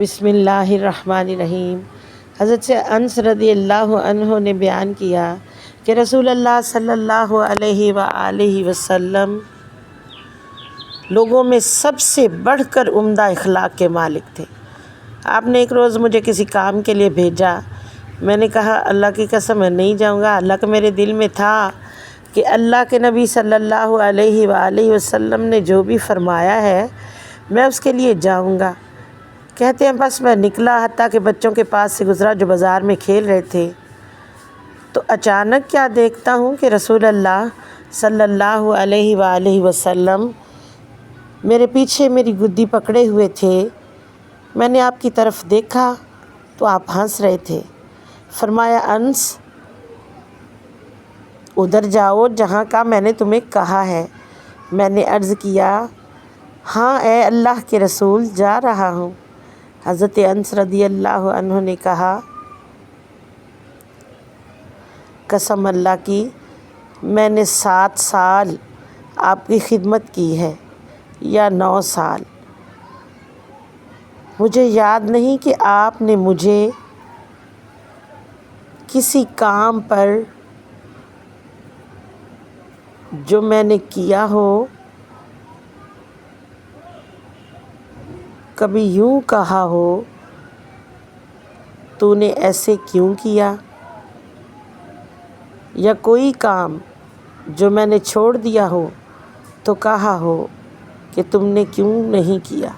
بسم اللہ الرحمن الرحیم۔ حضرت سے انس رضی اللہ عنہ نے بیان کیا کہ رسول اللہ صلی اللہ علیہ وآلہ وسلم لوگوں میں سب سے بڑھ کر عمدہ اخلاق کے مالک تھے۔ آپ نے ایک روز مجھے کسی کام کے لیے بھیجا۔ میں نے کہا اللہ کی قسم میں نہیں جاؤں گا۔ اللہ کے میرے دل میں تھا کہ اللہ کے نبی صلی اللہ علیہ وآلہ وسلم نے جو بھی فرمایا ہے میں اس کے لیے جاؤں گا۔ کہتے ہیں بس میں نکلا، حتیٰ کہ بچوں کے پاس سے گزرا جو بازار میں کھیل رہے تھے، تو اچانک کیا دیکھتا ہوں کہ رسول اللہ صلی اللہ علیہ وآلہ وسلم میرے پیچھے میری گدی پکڑے ہوئے تھے۔ میں نے آپ کی طرف دیکھا تو آپ ہنس رہے تھے۔ فرمایا انس ادھر جاؤ جہاں کا میں نے تمہیں کہا ہے۔ میں نے عرض کیا ہاں اے اللہ کے رسول، جا رہا ہوں۔ حضرت انس رضی اللہ عنہ نے کہا قسم اللہ کی میں نے 7 سال آپ کی خدمت کی ہے یا 9 سال، مجھے یاد نہیں کہ آپ نے مجھے کسی کام پر جو میں نے کیا ہو کبھی یوں کہا ہو تو نے ایسے کیوں کیا، یا کوئی کام جو میں نے چھوڑ دیا ہو تو کہا ہو کہ تم نے کیوں نہیں کیا۔